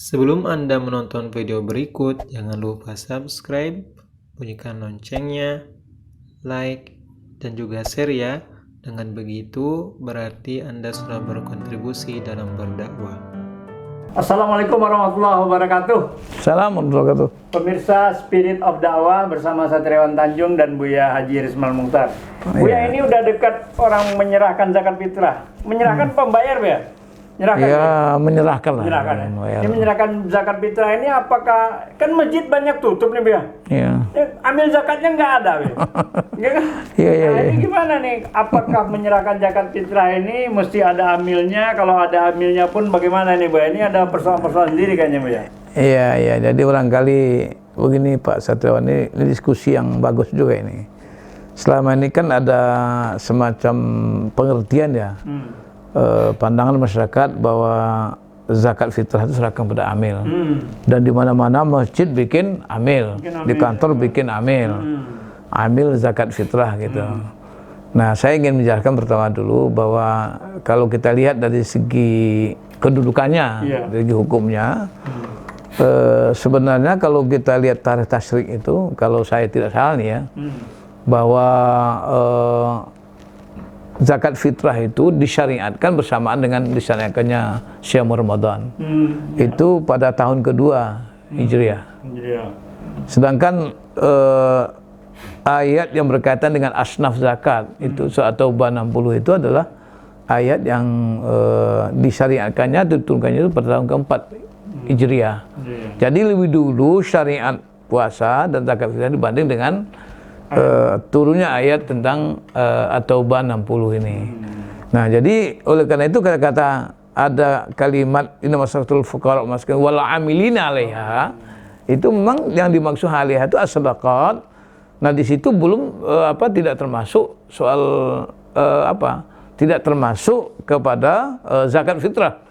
Sebelum Anda menonton video berikut, jangan lupa subscribe, bunyikan loncengnya, like, dan juga share ya. Dengan begitu, berarti Anda sudah berkontribusi dalam berdakwah. Assalamualaikum warahmatullahi wabarakatuh. Assalamualaikum warahmatullahi wabarakatuh. Pemirsa Spirit of Dakwah bersama Satriawan Tanjung dan Buya Haji Rismal Mukhtar. Buya ini udah dekat orang menyerahkan zakat fitrah. Menyerahkan pembayar, Buya? Menyerahkan, Ya, ya? menyerahkan lah. Menyerahkan, ya? Ini menyerahkan zakat fitrah ini apakah, kan masjid banyak tutup nih, Buya? Iya. Ambil zakatnya nggak ada, Buya. Iya. Nah, ini gimana nih? Apakah menyerahkan zakat fitrah ini mesti ada amilnya? Kalau ada amilnya pun bagaimana nih, Buya? Ini ada persoalan-persoalan sendiri kayaknya, Buya. Iya. Jadi barangkali begini Pak Satriawan, ini diskusi yang bagus juga ini. Selama ini kan ada semacam pengertian ya, pandangan masyarakat bahwa zakat fitrah itu serahkan pada amil. Dan di mana-mana masjid bikin amil, di kantor bikin amil. Amil zakat fitrah gitu. Nah, saya ingin menjelaskan pertama dulu bahwa kalau kita lihat dari segi kedudukannya, dari segi hukumnya, sebenarnya kalau kita lihat tarikh tasyrik itu, kalau saya tidak salah nih ya, bahwa zakat fitrah itu disyariatkan bersamaan dengan disyariatkannya Syam Ramadan. Itu pada tahun kedua Hijriah. Sedangkan ayat yang berkaitan dengan asnaf zakat itu surat Taubah 60 itu adalah ayat yang disyariatkannya, diturunkannya itu pada tahun keempat Hijriah. Jadi lebih dulu syariat puasa dan zakat fitrah dibanding dengan turunnya ayat tentang At-Taubah 60 ini. Nah, jadi oleh karena itu kata-kata ada kalimat inna masatul fuqara maskin wal amilina 'alaiha, itu memang yang dimaksud 'alaiha itu as-sadaqat. Nah, di situ belum tidak termasuk soal tidak termasuk kepada zakat fitrah.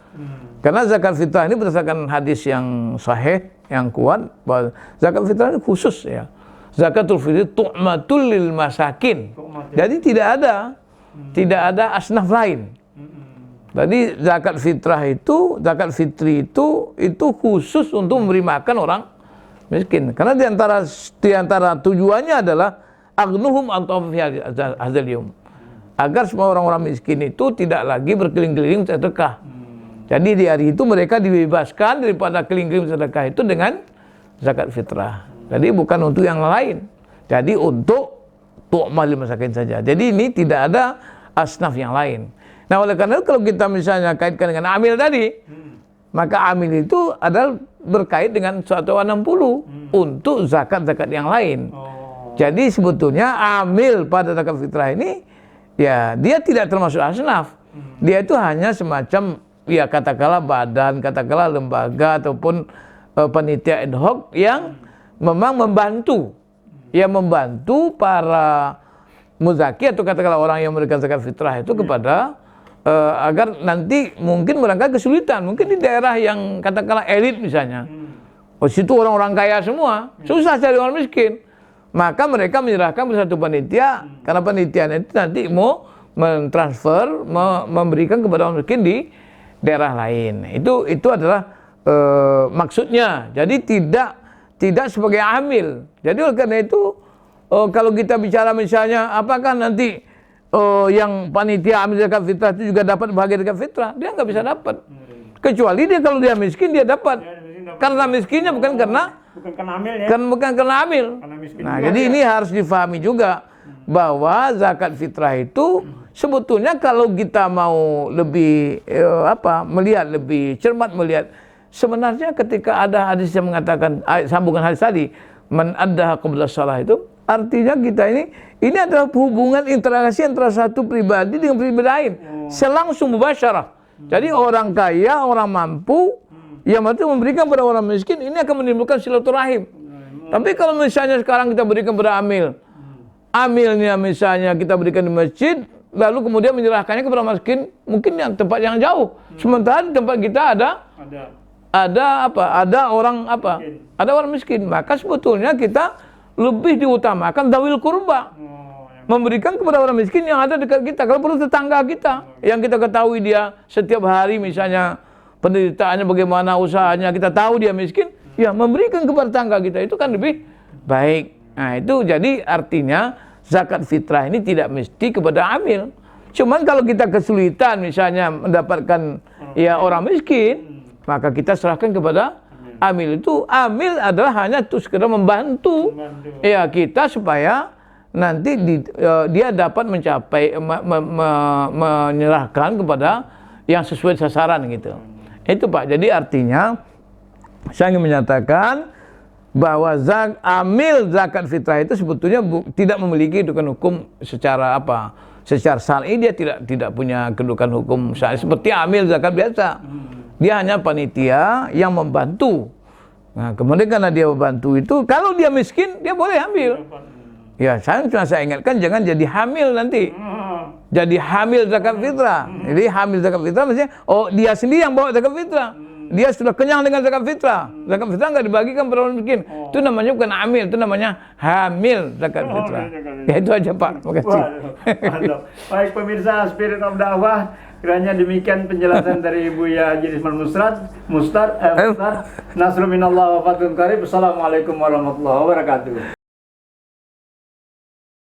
Karena zakat fitrah ini berdasarkan hadis yang sahih, yang kuat, bahwa zakat fitrah ini khusus ya. Zakatul fitri tu'matul lil masakin. Jadi tidak ada asnaf lain. Jadi zakat fitrah itu, zakat fitri itu khusus untuk memberi makan orang miskin. Karena di antara tujuannya adalah agnuhum an tawfi hadzal yaum. Agar semua orang-orang miskin itu tidak lagi berkeliling-keliling sedekah. Jadi di hari itu mereka dibebaskan daripada keliling-keliling sedekah itu dengan zakat fitrah. Jadi bukan untuk yang lain. Jadi untuk tu'mal lil masakin saja. Jadi ini tidak ada asnaf yang lain. Nah, oleh karena itu kalau kita misalnya kaitkan dengan amil tadi, maka amil itu adalah berkait dengan suatu 60 untuk zakat-zakat yang lain. Jadi sebetulnya amil pada zakat fitrah ini ya dia tidak termasuk asnaf. Dia itu hanya semacam ya katakanlah badan, katakanlah lembaga ataupun panitia ad hoc yang memang membantu para muzaki atau katakanlah orang yang memberikan zakat fitrah itu kepada agar nanti mungkin barangkali kesulitan, mungkin di daerah yang katakanlah elit misalnya, situ orang-orang kaya semua, susah cari orang miskin, maka mereka menyerahkan ke satu panitia, karena panitianya itu nanti mau mentransfer, memberikan kepada orang miskin di daerah lain. Itu adalah maksudnya. Jadi tidak sebagai amil. Jadi oleh karena itu kalau kita bicara misalnya apakah nanti yang panitia amil zakat fitrah itu juga dapat bahagia zakat fitrah, dia nggak bisa dapat. Kecuali dia kalau dia miskin dia dapat. Karena miskinnya bukan karena amilnya. Bukan karena amil. Nah, jadi ini harus difahami juga bahwa zakat fitrah itu sebetulnya kalau kita mau lebih melihat lebih cermat melihat, sebenarnya ketika ada hadis yang mengatakan sambungan hadis tadi man addaha qabla shalah, itu artinya kita ini adalah hubungan interaksi antara satu pribadi dengan pribadi lain selangsung mubasyarah. Jadi orang kaya, orang mampu yang mampu memberikan kepada orang miskin, ini akan menimbulkan silaturahim. Tapi kalau misalnya sekarang kita berikan kepada amilnya misalnya kita berikan di masjid, lalu kemudian menyerahkannya kepada miskin mungkin yang tempat yang jauh, sementara di tempat kita ada orang miskin, maka sebetulnya kita lebih diutamakan dawil kurba, memberikan kepada orang miskin yang ada dekat kita. Kalau perlu tetangga kita yang kita ketahui dia setiap hari misalnya penderitaannya bagaimana, usahanya, kita tahu dia miskin, ya memberikan kepada tetangga kita itu kan lebih baik. Nah itu jadi artinya zakat fitrah ini tidak mesti kepada amil. Cuman kalau kita kesulitan misalnya mendapatkan ya orang miskin, maka kita serahkan kepada amil. Itu amil adalah hanya untuk sekedar membantu ya kita supaya nanti dia dapat mencapai menyerahkan kepada yang sesuai sasaran gitu. Itu Pak. Jadi artinya saya ingin menyatakan bahwa amil zakat fitrah itu sebetulnya tidak memiliki kedudukan hukum secara apa? Secara syar'i dia tidak punya kedudukan hukum syar'i seperti amil zakat biasa. Dia hanya panitia yang membantu. Nah, kemudian karena dia membantu itu, kalau dia miskin dia boleh ambil. Ya, saya ingatkan jangan jadi hamil nanti. Jadi hamil zakat fitrah. Jadi hamil zakat fitrah maksudnya, oh dia sendiri yang bawa zakat fitrah. Dia sudah kenyang dengan zakat fitrah. Zakat fitrah nggak dibagikan kepada orang miskin. Itu namanya bukan amil, itu namanya hamil zakat fitrah. Ya itu aja Pak. Terima kasih. Baik pemirsa Spirit of Dakwah, kiranya demikian penjelasan dari Buya Haji Ismail Mustar. Nasrul minallah wa fathun qarib. Assalamualaikum warahmatullahi wabarakatuh.